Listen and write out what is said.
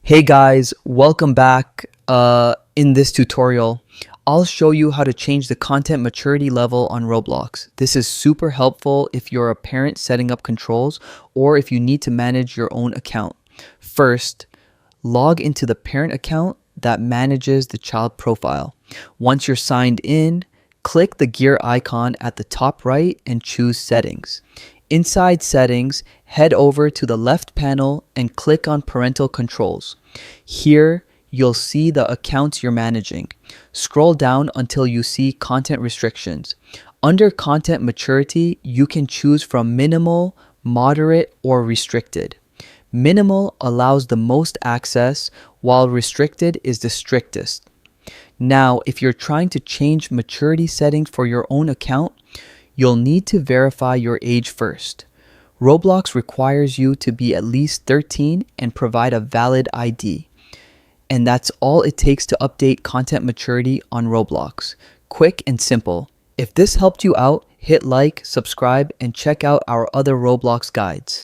Hey guys, welcome back. In this tutorial, I'll show you how to change the content maturity level on Roblox. This is super helpful if you're a parent setting up controls or if you need to manage your own account. First, log into the parent account that manages the child profile. Once you're signed in, click the gear icon at the top right and choose Settings. Inside Settings, head over to the left panel and click on Parental Controls. Here, you'll see the accounts you're managing. Scroll down until you see Content Restrictions. Under Content Maturity, you can choose from Minimal, Moderate, or Restricted. Minimal allows the most access, while Restricted is the strictest. Now, if you're trying to change maturity settings for your own account, you'll need to verify your age first. Roblox requires you to be at least 13 and provide a valid ID. And that's all it takes to update content maturity on Roblox. Quick and simple. If this helped you out, hit like, subscribe, and check out our other Roblox guides.